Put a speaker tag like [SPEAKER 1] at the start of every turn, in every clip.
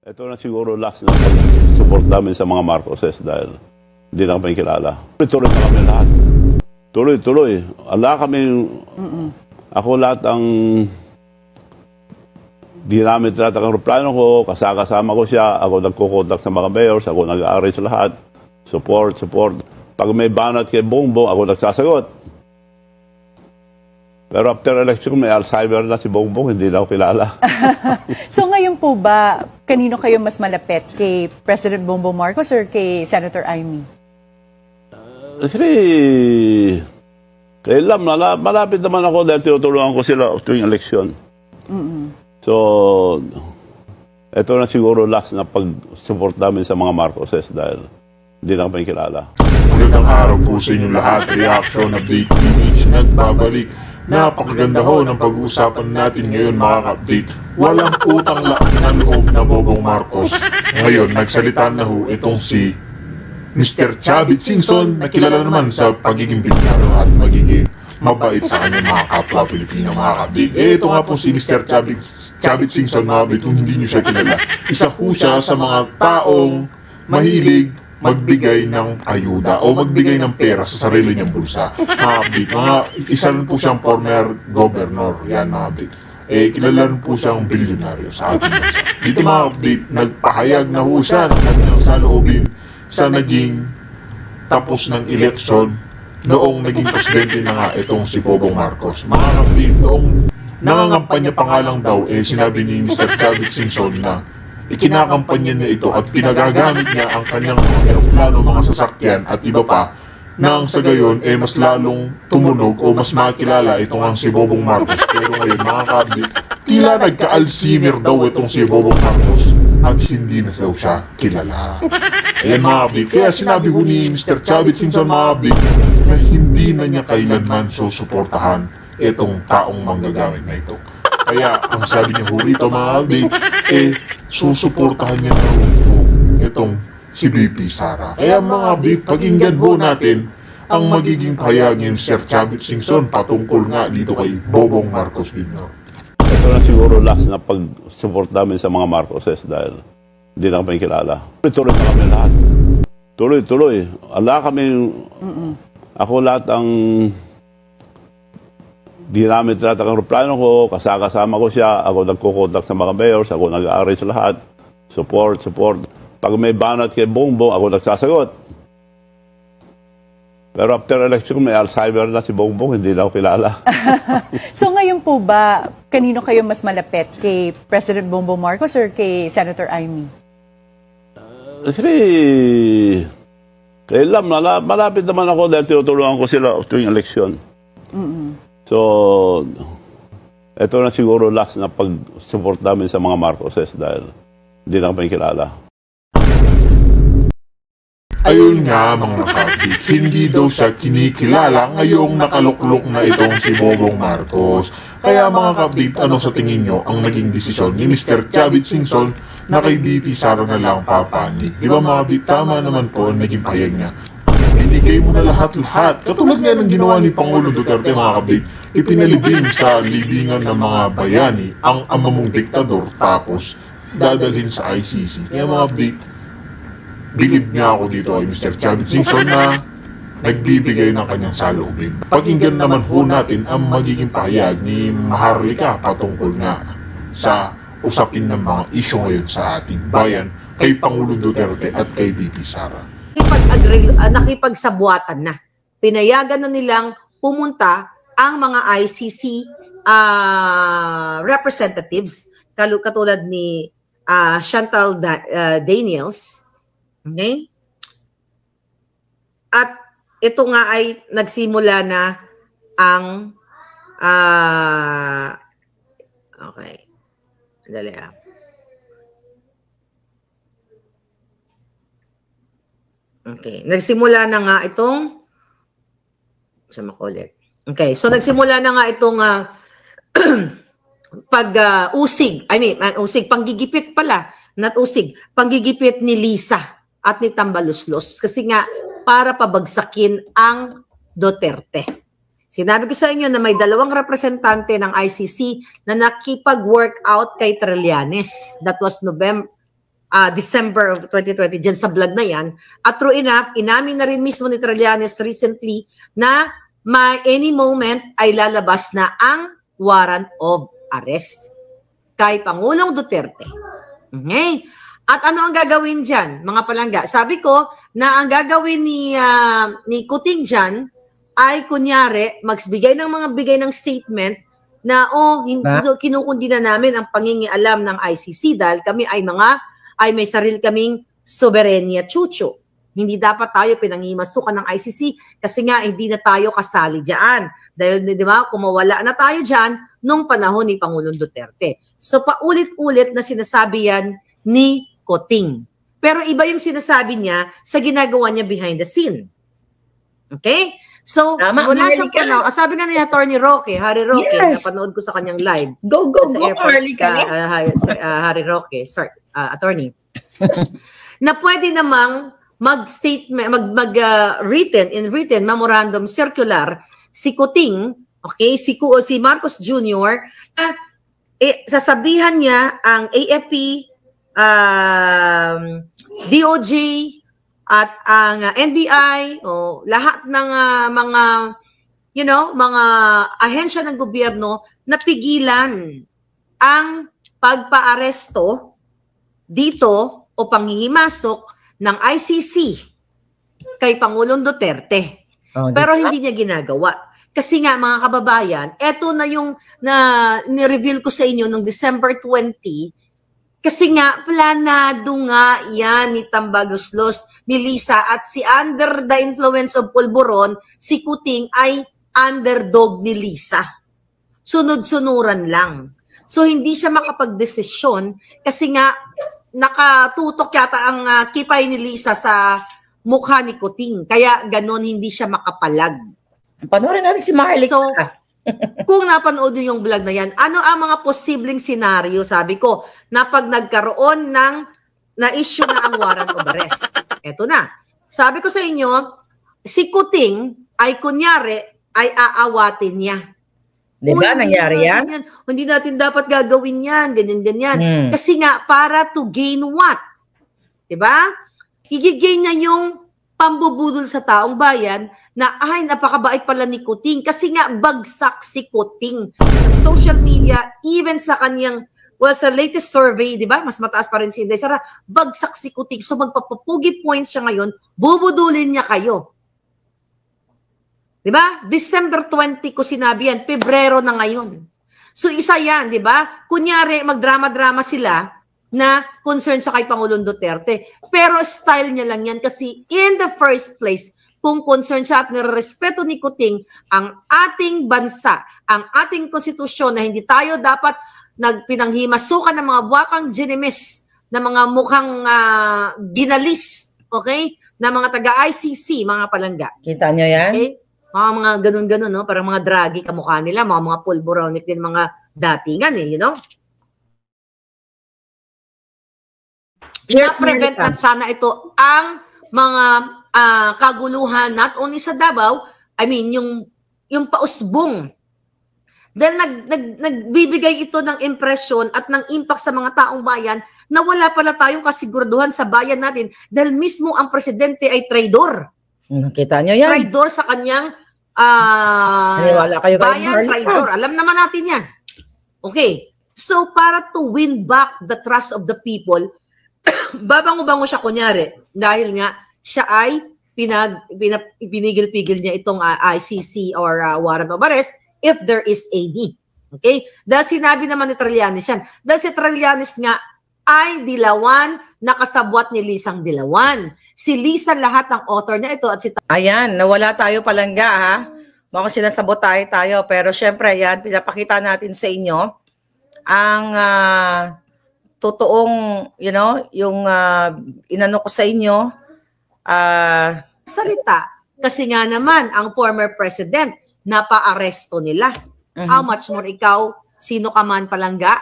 [SPEAKER 1] Ito na siguro last na pag-support namin sa mga Marcoses dahil hindi na kami kilala. Tuloy na kami lahat. Tuloy-tuloy. Ala kami, ako lahat ang ginamit lahat ang aeroplano ko, kasama ko siya, ako nagkukontak sa mga mayors, ako nag-arrange lahat. Support. Pag may banat kay Bongbong, ako nagsasagot. Pero after election, may Alzheimer na si Bongbong, hindi na ako kilala.
[SPEAKER 2] So ngayon po ba, kanino kayo mas malapit? Kay President Bongbong Marcos or kay Senator Amy?
[SPEAKER 1] Kailan, malapit naman ako dahil tinutulungan ko sila tuwing eleksyon. So, ito na siguro last na pag-support namin sa mga Marcoses dahil hindi na kami kilala.
[SPEAKER 3] Magandang araw po sa inyong lahat. Reaction Update PH nagbabalik. Napakaganda ho ng pag-uusapan natin ngayon mga ka-update. Walang utang na loob na Bobong Marcos. Ngayon, nagsalita na ho itong si Mr. Chavit Singson na kilala naman sa pagiging Pilipino at magiging mabait sa kanyang mga kapwa Pilipino mga ka-update. Ito nga po si Mr. Chavit Singson mga ka-update kung hindi nyo siya kilala. Isa po siya sa mga taong mahilig magbigay ng ayuda o magbigay ng pera sa sarili niyang bulsa. Isa rin po siyang former governor. Yan mga update. Kilala rin po siyang bilyonaryo sa ating bansa. Dito mga update, nagpahayag na po siya ng kanyang saloobin sa naging tapos ng eleksyon noong naging presidente na nga itong si Bongbong Marcos. Mga update, noong nangangampanya pa nga lang daw, sinabi ni Mr. Chavit Singson na ikinakampanya niya ito at pinagagamit niya ang kanyang mga aeroplano, mga sasakyan at iba pa nang sa gayon mas lalong tumunog o mas makilala itong ang si Bongbong Marcos. Pero ngayon mga kabit, tila nagka-Alzheimer daw itong si Bongbong Marcos at hindi na daw siya kilala. Ayan mga kabit, kaya sinabi ko ni Mr. Chavit Singson mga kabit na hindi na niya kailanman susuportahan itong taong manggagamit na ito. Kaya ang sabi niya ho rito mga kabit, susuportahan niya na itong si BP Sara. Kaya mga big, pakinggan ho natin ang magiging pahayag ni Sir Chavit Singson patungkol nga dito kay Bongbong Marcos Jr.
[SPEAKER 1] Ito na siguro last na pag-support namin sa mga Marcoses dahil hindi na kami kilala. Tuloy na kami lahat. Tuloy. Ala kami, ako lahat ang ginamit lahat ang aeroplano ko, kasama ko siya, ako nagkukontak sa mga mayors, ako nag-arrange lahat. Support. Pag may banat kay Bongbong, ako nagsasagot. Pero after election, may Alzheimer na si Bongbong, hindi na ako kilala.
[SPEAKER 2] So ngayon po ba, kanino kayo mas malapit? Kay President Bongbong Marcos or kay Senator Amy?
[SPEAKER 1] Kailan, malapit naman ako dahil tinutulungan ko sila tuwing eleksyon. So, ito na siguro last na pag-support namin sa mga Marcoses dahil hindi na kami kilala.
[SPEAKER 3] Ayun nga mga kapit, hindi daw siya kinikilala ngayong nakaluklok na itong si Bongbong Marcos. Kaya mga kapit, ano sa tingin nyo ang naging desisyon ni Mr. Chavit Singson na kay BP Sara na lang papanig? Di ba mga kapit, tama naman po ang naging pahayag niya. Binigay mo na lahat-lahat. Katulad nga ng ginawa ni Pangulong Duterte mga kapit, ipinalibing sa libingan ng mga bayani ang ama mong diktador tapos dadalhin sa ICC. Kaya mga kapit, bilib nga ako dito kay Mr. Chavit Singson na nagbibigay ng kanyang saloobin. Pakinggan naman ho natin ang magiging pahayag ni Maharlika patungkol nga sa usapin ng mga isyu ngayon sa ating bayan kay Pangulong Duterte at kay BP Sara.
[SPEAKER 4] Nakipagsabuatan na. Pinayagan na nilang pumunta ang mga ICC representatives katulad ni Chantal Daniels. Okay? At ito nga ay nagsimula na ang okay. Dali ah. Okay, nagsimula na nga itong Okay, so nagsimula na nga itong panggigipit pala, not usig, panggigipit ni Lisa at ni Tambaluslos kasi nga para pabagsakin ang Duterte. Sinabi ko sa inyo na may dalawang representante ng ICC na nakipag-workout kay Trillanes. That was December of 2020 dyan sa vlog na yan. At true enough, inamin na rin mismo ni Trillanes recently na may any moment ay lalabas na ang warrant of arrest kay Pangulong Duterte. Okay? At ano ang gagawin dyan, mga palangga? Sabi ko na ang gagawin ni Kuting dyan ay kunyari, magbigay ng statement na hindi kinukundi na namin ang pangingialam ng ICC dahil kami ay may sarili kaming soberenya chucho. Hindi dapat tayo pinangimasukan ng ICC kasi nga hindi na tayo kasali diyan. Dahil di ba, kumawala na tayo diyan nung panahon ni Pangulong Duterte. So paulit-ulit na sinasabi yan ni Kuting. Pero iba yung sinasabi niya sa ginagawa niya behind the scene. Okay? So, wala siyang panahon. Sabi nga ni Attorney Roque, Harry Roque, napanood ko sa kanyang live.
[SPEAKER 5] Go, Harley kami.
[SPEAKER 4] Harry Roque, sorry, attorney. Na pwede namang mag-statement, written memorandum circular si Kuting, okay, si Marcos Jr., sasabihan niya ang AFP, DOJ, at ang NBI, lahat ng mga ahensya ng gobyerno na pigilan ang pagpaaresto dito o panghihimasok ng ICC kay Pangulong Duterte. Pero hindi niya ginagawa. Kasi nga mga kababayan, eto na yung ni-reveal ko sa inyo noong December 20. Kasi nga, planado nga yan ni Tambaluslos, ni Lisa, at si under the influence of Pulburon, si Kuting ay underdog ni Lisa. Sunod-sunuran lang. So, hindi siya makapag-desisyon kasi nga, nakatutok yata ang kipay ni Lisa sa mukha ni Kuting. Kaya ganon hindi siya makapalag.
[SPEAKER 5] Panoorin natin si Marley.
[SPEAKER 4] So, kung napanood nyo yung vlog na yan, ano ang mga posibleng senaryo, sabi ko, na pag nagkaroon na-issue na ang warrant of arrest. Eto na. Sabi ko sa inyo, si Kuting ay kunyari, ay aawatin niya.
[SPEAKER 5] Diba, nangyari yan?
[SPEAKER 4] Hindi natin dapat gagawin yan, ganyan. Kasi nga, para to gain what? Diba? Igigain niya yung pambubudol sa taong bayan na ay napakabait pala ni Kuting kasi nga bagsak si Kuting sa social media, even sa kanyang sa latest survey, di ba? Mas mataas pa rin si Inday Sara, bagsak si Kuting. So magpapapugi points siya ngayon, bubudulin niya kayo. Di ba? December 20 ko sinabi yan, Pebrero na ngayon. So isa yan, di ba? Kunyari magdrama-drama sila na concern sa kay Pangulong Duterte. Pero style niya lang yan kasi in the first place, kung concern siya at nirerespeto ni Kuting ang ating bansa, ang ating konstitusyon na hindi tayo dapat nagpinanghimasukan ng mga buwakang genimis, na mga mukhang ginalis, okay? Na mga taga-ICC, mga palangga.
[SPEAKER 5] Kita nyo yan?
[SPEAKER 4] Okay? Mga ganun-ganun, no? Parang mga draghi kamukha nila, mga pulboronic din, mga datingan, you know? Na-prevent na sana ito ang mga kaguluhan not only sa Davao, I mean yung pausbong. Dahil nagbibigay ito ng impression at ng impact sa mga taong bayan na wala pala tayong kasiguraduhan sa bayan natin dahil mismo ang presidente ay traidor.
[SPEAKER 5] Nakita nyo yan?
[SPEAKER 4] Traidor sa kanyang
[SPEAKER 5] kayo
[SPEAKER 4] bayan, traidor. Alam naman natin yan. Okay. So para to win back the trust of the people, babango-bango siya kunyari dahil nga siya ay pinigil-pigil niya itong ICC or warrant of arrest if there is any. Okay? Dahil sinabi naman ni Trillanes yan. Dahil si Trillanes nga ay dilawan, nakasabwat ni Lisang Dilawan. Si Lisa lahat ng author na ito at si
[SPEAKER 5] ayan, nawala tayo palangga ha. Mukhang sinasabot tayo. Pero syempre, yan, pinapakita natin sa inyo ang totoong, you know, yung inano ko sa inyo,
[SPEAKER 4] salita. Kasi nga naman, ang former president, napa-aresto nila. How much more ikaw, sino ka man palangga?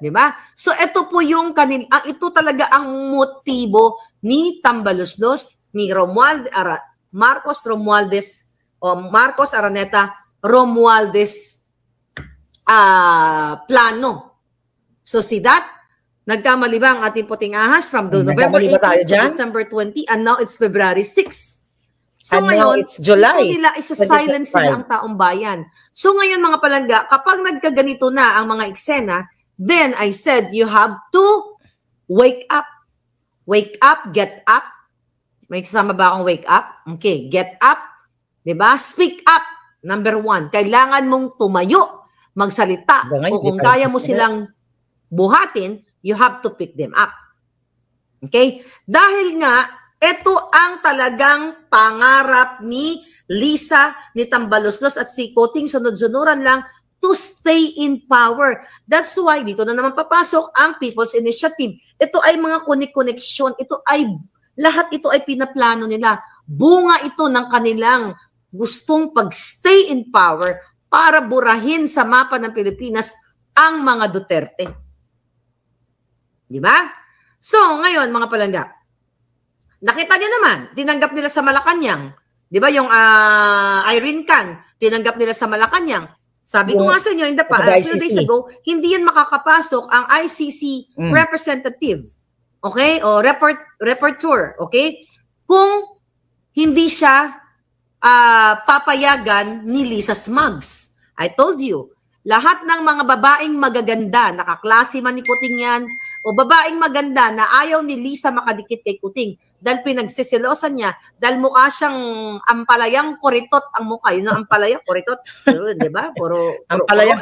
[SPEAKER 4] Diba? So, ito po yung ito talaga ang motibo ni Tambaluslos, ni Marcos Araneta Romualdez plano. So, see that? Nagkamali ba ang ating puting ahas from November
[SPEAKER 5] Nagkamali ba
[SPEAKER 4] 18
[SPEAKER 5] tayo
[SPEAKER 4] to
[SPEAKER 5] dyan?
[SPEAKER 4] December 20 and now it's February 6. So
[SPEAKER 5] And now
[SPEAKER 4] ngayon,
[SPEAKER 5] it's July
[SPEAKER 4] ito nila, isa-silence
[SPEAKER 5] 2025.
[SPEAKER 4] nila ang taong bayan. So ngayon mga palangga, kapag nagkaganito na ang mga eksena, then I said you have to wake up. Wake up, get up. May kasama ba akong wake up? Okay, get up. Diba? Speak up. Number 1, kailangan mong tumayo, magsalita.
[SPEAKER 5] Hanggang ngayon,
[SPEAKER 4] O kung
[SPEAKER 5] di pa
[SPEAKER 4] kaya mo
[SPEAKER 5] rin.
[SPEAKER 4] silang buhatin, you have to pick them up. Okay? Dahil nga, ito ang talagang pangarap ni Lisa, ni Tambaloslos at si Coting, sunod-sunuran lang to stay in power. That's why dito na naman papasok ang People's Initiative. Ito ay mga koneksyon. Lahat ito ay pinaplano nila. Bunga ito ng kanilang gustong pag-stay in power para burahin sa mapa ng Pilipinas ang mga Duterte. Di ba? So, ngayon, mga palangga, nakita niyo naman, tinanggap nila sa Malacanang. Di ba yung Irene Can, tinanggap nila sa Malacanang. Sabi ko nga sa inyo, a few days ago, hindi yun makakapasok ang ICC representative. Okay? O reporter. Okay? Kung hindi siya papayagan ni Lisa Smugs. I told you, lahat ng mga babaeng magaganda, nakaklase man ni Kuting yan, o babaeng maganda na ayaw ni Lisa makadikit kay Kuting dahil pinagsisilosan niya, dahil mukha siyang ampalayang kuritot ang mukha. Yun ang ampalaya, kuritot. Di ba? Puro ampalaya.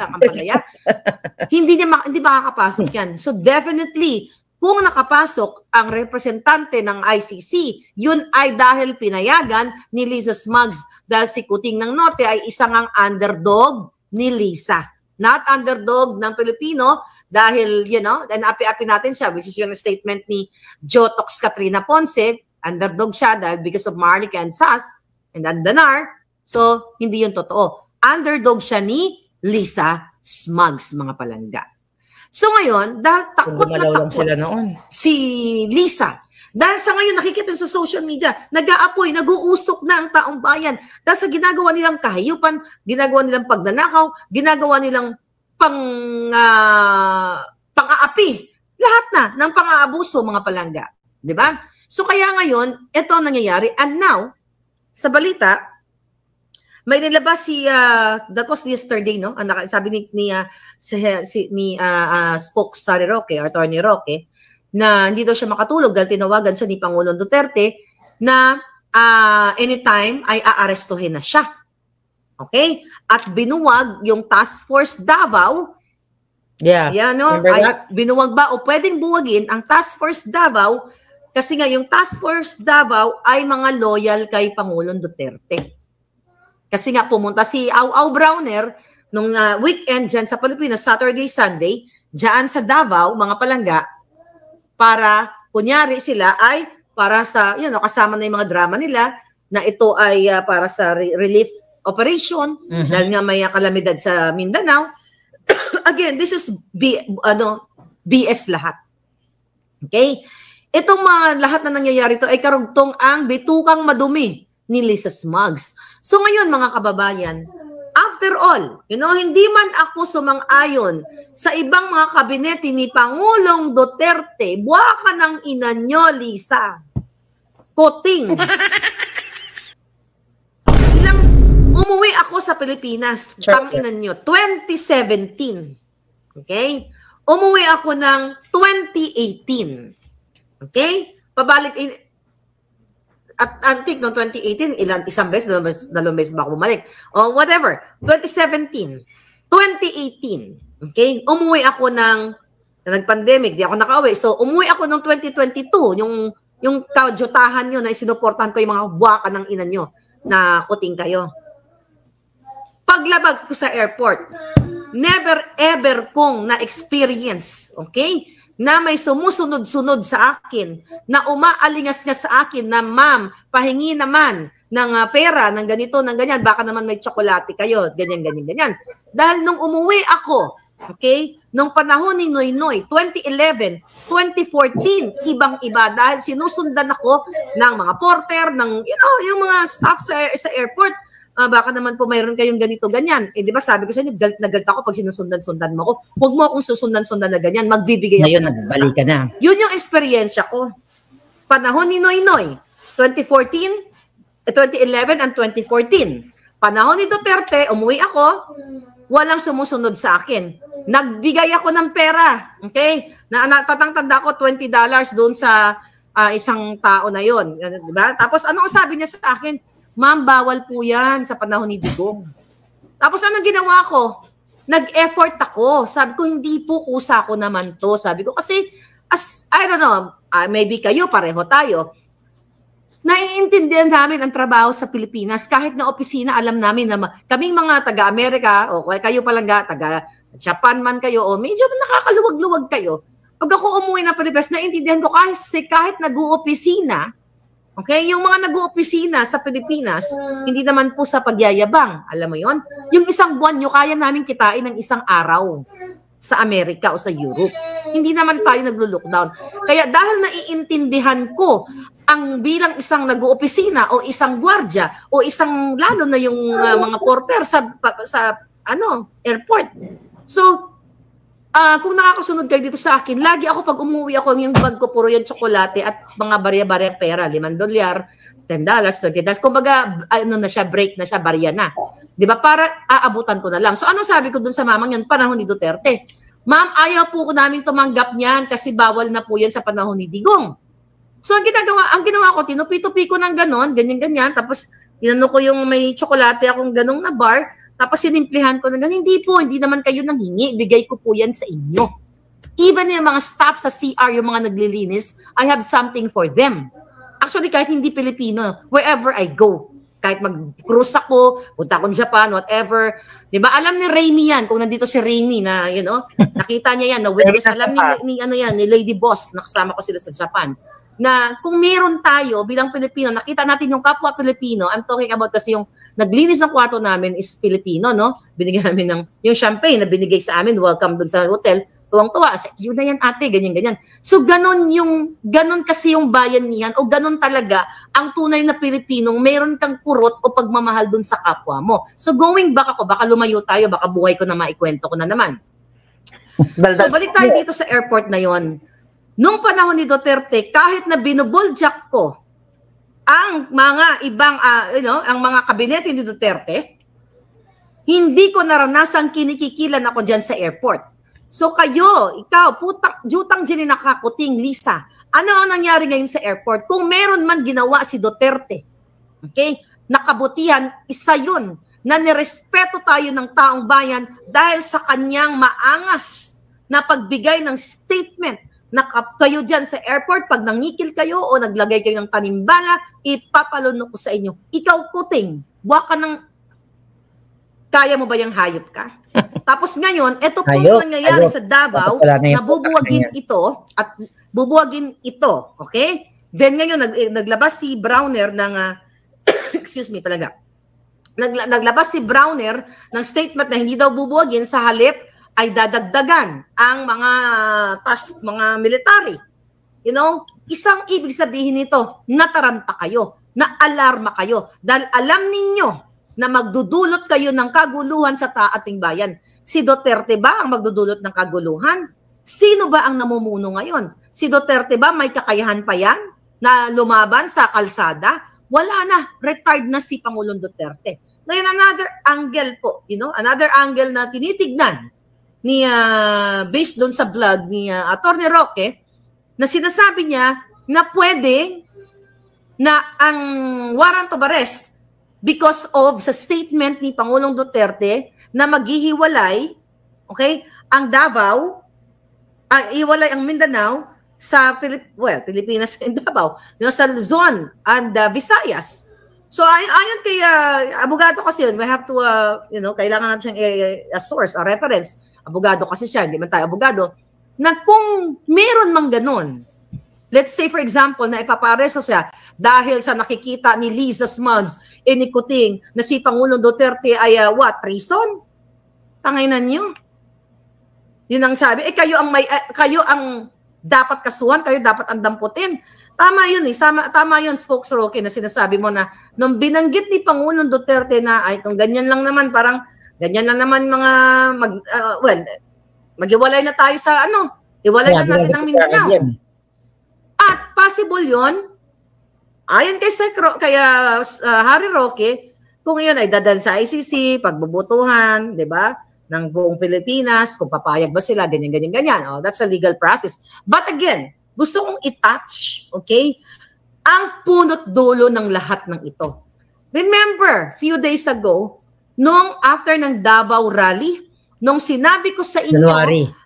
[SPEAKER 4] Hindi makakapasok yan. So definitely, kung nakapasok ang representante ng ICC, yun ay dahil pinayagan ni Lisa Smugs dahil si Kuting ng Norte ay isang ang underdog ni Lisa. Not underdog ng Pilipino dahil, and api-api natin siya, which is yung statement ni Jotox Katrina Ponce, underdog siya dahil because of Marlica and Sas and Andanar. So, hindi yun totoo. Underdog siya ni Lisa Smugs, mga palangga. So ngayon, dahil takot na takot
[SPEAKER 5] sila noon.
[SPEAKER 4] si Lisa. Dahil sa ngayon, nakikita sa social media, nag-aapoy, nag-uusok na ang taong bayan. Dahil sa ginagawa nilang kahayupan, ginagawa nilang pagnanakaw, ginagawa nilang pang-aapi. Lahat na ng pang-aabuso, mga palangga. Diba? So kaya ngayon, ito ang nangyayari. And now, sa balita, may nilabas that was yesterday, no? Sabi ni spokes Sari Roque, Attorney Roque, na hindi daw siya makatulog dahil tinawagan siya ni Pangulong Duterte na anytime ay aarestuhin na siya. Okay? At binuwag yung Task Force Davao.
[SPEAKER 5] Yeah.
[SPEAKER 4] No? Binuwag ba o pwedeng buwagin ang Task Force Davao kasi nga yung Task Force Davao ay mga loyal kay Pangulong Duterte. Kasi nga pumunta si Au Browner nung weekend dyan sa Pilipinas, Saturday, Sunday, dyan sa Davao, mga palangga, para kunyari sila ay para sa, kasama na yung mga drama nila na ito ay para sa relief operation dahil nga may kalamidad sa Mindanao. Again, this is BS lahat. Okay? Itong mga lahat na nangyayari to ay karugtong ang bitukang madumi ni Lisa Smugs. So ngayon mga kababayan, after all, hindi man ako sumang-ayon sa ibang mga kabinete ni Pangulong Duterte, buwaka ng ina nyo, Lisa. Kuting. Umuwi ako sa Pilipinas, tang-ina nyo, 2017. Okay? Umuwi ako ng 2018. Okay? Pabalik, at antik noong 2018, isang beses, dalawang beses ba ako bumalik? O whatever. 2017, 2018, okay? Umuwi ako nag-pandemic, di ako nakauwi. So, umuwi ako noong 2022, yung kajotahan nyo na isinuportahan ko yung mga buwaka ng ina nyo na kuting kayo. Paglabag ko sa airport, never ever kong na-experience, okay? Na may sumusunod-sunod sa akin, na umaalingas nga sa akin na ma'am, pahingi naman ng pera, ng ganito, ng ganyan, baka naman may tsokolate kayo, ganyan. Dahil nung umuwi ako, okay, nung panahon ni Noynoy, 2011, 2014, ibang-iba dahil sinusundan ako ng mga porter, ng, yung mga staff sa airport, baka naman po mayroon kayong ganito, ganyan. Eh, di ba sabi ko sa inyo, galit na galit ako pag sinusundan-sundan mo ako. Huwag mo akong susundan-sundan na ganyan, magbibigay ako.
[SPEAKER 6] Ngayon, nagbalik ka na.
[SPEAKER 4] Yun yung experiensya ko. Panahon ni Noynoy, 2011 and 2014. Panahon ni Duterte, umuwi ako, walang sumusunod sa akin. Nagbigay ako ng pera. Okay? Tatang-tanda ko $20 doon sa isang tao na yon. Diba? Tapos ano ang sabi niya sa akin? Ma'am, bawal po yan sa panahon ni Digong. Tapos anong ginawa ko? Nag-effort ako. Sabi ko, hindi po kusa ko naman to. Sabi ko, kasi, I don't know, maybe kayo, pareho tayo. Naiintindihan namin ang trabaho sa Pilipinas. Kahit na opisina, alam namin na kaming mga taga-Amerika, o kayo palang taga-Japan man kayo, o medyo nakakaluwag-luwag kayo. Pag ako umuwi na Pilipinas, naiintindihan ko kahit nag-uopisina, okay, yung mga nag-uopisina sa Pilipinas, hindi naman po sa pagyayabang. Alam mo yon? Yung isang buwan nyo, kaya namin kitain ng isang araw sa Amerika o sa Europe. Hindi naman tayo naglo-lockdown. Kaya dahil naiintindihan ko ang bilang isang nag-uopisina o isang gwardiya o isang lalo na yung mga porter sa airport. So, kung nakakasunod kayo dito sa akin, lagi ako pag umuwi ako, yung bag ko puro yung tsokolate at mga barya-barya pera, $5, $10, $20. Kumbaga, na siya, break na siya, barya na. Di ba? Para aabutan ko na lang. So, anong sabi ko dun sa mamang yun, panahon ni Duterte? Ma'am, ayaw po ko namin tumanggap niyan kasi bawal na po yan sa panahon ni Digong. So, ang ginawa ko, tinupi-tupi ko ng ganon, ganyan-ganyan, tapos inano ko yung may tsokolate akong ganong na bar, tapos sinimplihan ko na ganon, hindi naman kayo nanghingi, bigay ko po yan sa inyo. Even yung mga staff sa CR, yung mga naglilinis, I have something for them. Actually, kahit hindi Pilipino, wherever I go, kahit mag-cruise ako, punta akong Japan, whatever. Di ba? Alam ni Raimi yan, kung nandito si Raimi na, nakita niya yan, na witness, alam ni Lady Boss, nakasama ko sila sa Japan, na kung meron tayo bilang Pilipino, nakita natin yung kapwa Pilipino, I'm talking about kasi yung naglinis ng kwarto namin is Pilipino, no? Binigyan namin ng, yung champagne na binigay sa amin, welcome dun sa hotel, tuwang-tuwa, yun na yan ate, ganyan-ganyan. So ganon kasi yung bayanihan, o ganon talaga ang tunay na Pilipinong meron kang kurot o pagmamahal dun sa kapwa mo. So going back ako, baka lumayo tayo, baka buhay ko na maikwento ko na naman. So balik tayo dito sa airport na yon. Nung panahon ni Duterte, kahit na binuboljak ko ang mga ibang, ang mga kabinete ni Duterte, hindi ko naranasang kinikikilan ako dyan sa airport. So kayo, ikaw, jutang dyan nakakuting, Lisa, ano ang nangyari ngayon sa airport? Kung meron man ginawa si Duterte, okay, nakabutihan, isa yun, na nirespeto tayo ng taong bayan dahil sa kanyang maangas na pagbigay ng statement na kayo dyan sa airport, pag nangikil kayo o naglagay kayo ng tanimbala, ipapalunok ko sa inyo. Ikaw, Kuting, buwa ka ng, kaya mo ba yung hayop ka? Tapos ngayon, ito po yung nangyayari sa Davao, na bubuwagin ito, okay? Then ngayon, naglabas si Browner ng, excuse me talaga, naglabas si Browner ng statement na hindi daw bubuwagin, sa halip ay dadagdagan ang mga military. Isang ibig sabihin nito, nataranta kayo, na-alarma kayo, dahil alam ninyo na magdudulot kayo ng kaguluhan sa ating bayan. Si Duterte ba ang magdudulot ng kaguluhan? Sino ba ang namumuno ngayon? Si Duterte ba may kakayahan pa yan na lumaban sa kalsada? Wala na, retired na si Pangulong Duterte. Ngayon, another angle po, another angle na tinitignan ni based doon sa blog ni Atty. Roque, na sinasabi niya na pwede na ang warrant of arrest because of sa statement ni Pangulong Duterte na maghihiwalay, okay, ang Davao, iwalay ang Mindanao sa Pilipinas and Davao, sa Luzon and Visayas. So ayon kay abogado kasi yun, we have to kailangan natin siyang a source, a reference. Abogado kasi siya, hindi man tayo abogado, na kung meron mang ganun, let's say for example na ipapareso siya dahil sa nakikita ni Liza Smugs ni Kuting na si Pangulong Duterte ay treason? Tangainan niyo. Yun ang sabi. Kayo ang dapat kasuhan, kayo dapat andamputin. Tama yun eh. Tama yun, Spokes Roque, na sinasabi mo na nung binanggit ni Pangulong Duterte na ay kung ganyan lang naman, parang ganyan lang naman mga, maghiwalay na tayo sa iwalay na natin ang Mindanao. At possible yun, ayon kay Harry Roque, kung yun ay dadal sa ICC, pagbubutuhan, di ba, ng buong Pilipinas, kung papayag ba sila, ganyan. Oh, that's a legal process. But again, gusto kong i-touch, okay, ang punot dulo ng lahat ng ito. Remember, few days ago, nung after ng Davao Rally, nung sinabi ko sa inyo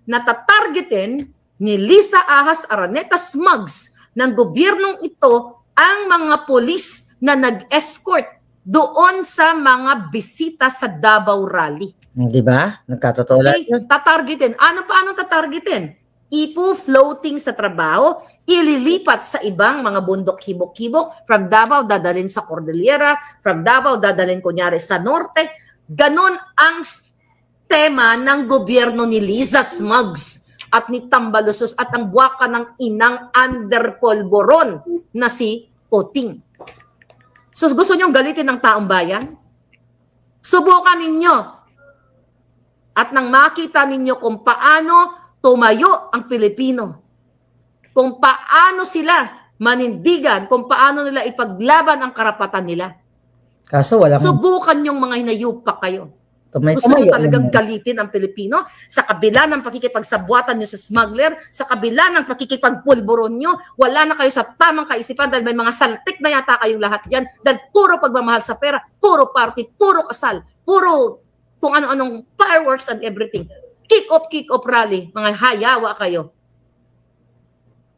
[SPEAKER 4] na tatargetin ni Lisa Ahas Araneta Smugs ng gobyernong ito ang mga polis na nag-escort doon sa mga bisita sa Davao Rally.
[SPEAKER 5] Di ba? Nagkatotoo lang.
[SPEAKER 4] Okay? Tatargetin. Paano tatargetin? Ipo-floating sa trabaho, ililipat sa ibang mga bundok hibok-hibok, from Davao dadalhin sa Cordillera, from Davao dadalhin kunyari sa Norte. Ganon ang tema ng gobyerno ni Liza Smugs at ni Tambalusos at ang buwaka ng inang underpolboron na si Coting. So gusto nyong galitin ng taong bayan? Subukan ninyo. At nang makita ninyo kung paano tumayo ang Pilipino, kung paano sila manindigan, kung paano nila ipaglaban ang karapatan nila.
[SPEAKER 5] Kaso walang...
[SPEAKER 4] Subukan yung mga hinayupak kayo. Gusto nyo talagang galitin ang Pilipino sa kabila ng pakikipagsabuatan nyo sa smuggler, sa kabila ng pakikipagpulburon nyo, wala na kayo sa tamang kaisipan dahil may mga saltik na yata kayong lahat dyan dahil puro pagmamahal sa pera, puro party, puro kasal, puro kung ano-anong fireworks and everything. Kick off rally, mga hayawa kayo.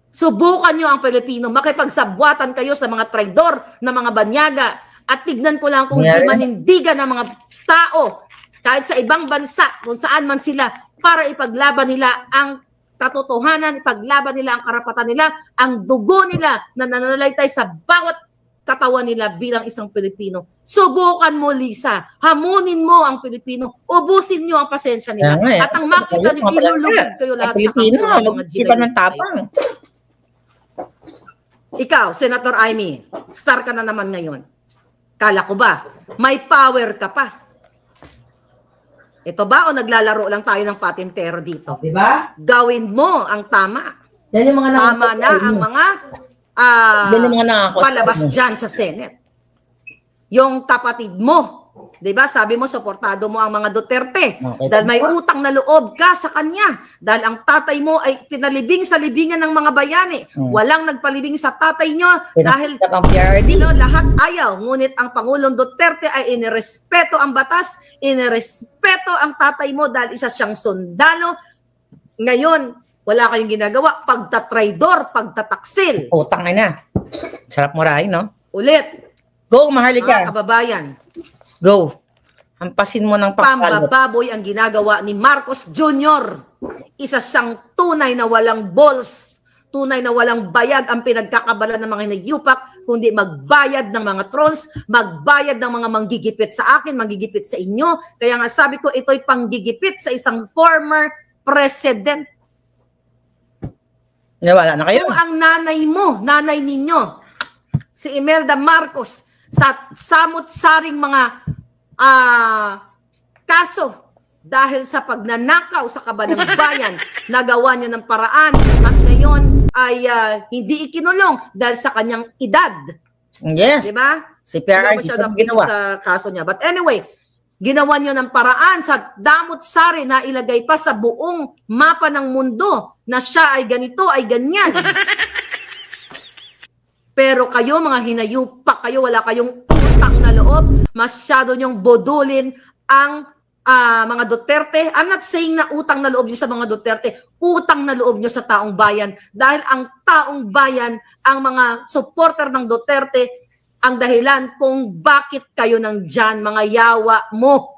[SPEAKER 4] Subukan nyo ang Pilipino, makipagsabuatan kayo sa mga traidor na mga banyaga at tignan ko lang kung hindi manindigan ng mga tao kahit sa ibang bansa, kung saan man sila, para ipaglaban nila ang katotohanan, ipaglaban nila ang karapatan nila, ang dugo nila na nananalaytay sa bawat katawan nila bilang isang Pilipino. Subukan mo, Lisa. Hamunin mo ang Pilipino. Ubusin nyo ang pasensya nila. At ang makita nyo, ilulugod kayo lahat sa kampuan ng mga Gilay. Ikaw, Senator Amy, star ka na naman ngayon. Kala ko ba, may power ka pa. Ito ba o naglalaro lang tayo ng patintero dito? Diba? Gawin mo ang tama. Yan yung mga tama na ang mga palabas dyan sa Senate. Yung kapatid mo, di ba? Sabi mo, suportado mo ang mga Duterte. Dahil may utang na loob ka sa kanya. Dahil ang tatay mo ay pinalibing sa libingan ng mga bayani. Walang nagpalibing sa tatay nyo dahil lahat ayaw. Ngunit ang Pangulong Duterte ay inirespeto ang batas, inirespeto ang tatay mo dahil isa siyang sundalo. Ngayon, wala kayong ginagawa. Pagtatraidor, pagtataksil.
[SPEAKER 5] Utang na. Sarap mo rin, no?
[SPEAKER 4] Ulit.
[SPEAKER 5] Go, mahalika.
[SPEAKER 4] Kababayan.
[SPEAKER 5] Go. Hampasin mo ng
[SPEAKER 4] pambababoy ang ginagawa ni Marcos Jr. Isa siyang tunay na walang balls, tunay na walang bayag ang pinagkakabalan ng mga hinayupak, kundi magbayad ng mga trolls, magbayad ng mga manggigipit sa akin, manggigipit sa inyo. Kaya nga sabi ko, ito'y panggigipit sa isang former president.
[SPEAKER 5] Wala na kayo.
[SPEAKER 4] Kung ang nanay mo, nanay ninyo, si Imelda Marcos, sa samot-saring mga kaso dahil sa pagnanakaw sa kaban ng bayan, nagawa niya ng paraan at ngayon ay hindi ikinulong dahil sa kanyang edad.
[SPEAKER 5] Yes.
[SPEAKER 4] Diba?
[SPEAKER 5] Si PRRD
[SPEAKER 4] ginawa sa kaso niya. But anyway, ginawa niyo ng paraan sa damot-sari na ilagay pa sa buong mapa ng mundo na siya ay ganito, ay ganyan. Pero kayo, mga hinayupak kayo, wala kayong utang na loob. Masyado niyong bodulin ang mga Duterte. I'm not saying na utang na loob niyo sa mga Duterte. Utang na loob niyo sa taong bayan. Dahil ang taong bayan, ang mga supporter ng Duterte, ang dahilan kung bakit kayo nandyan, mga yawa mo.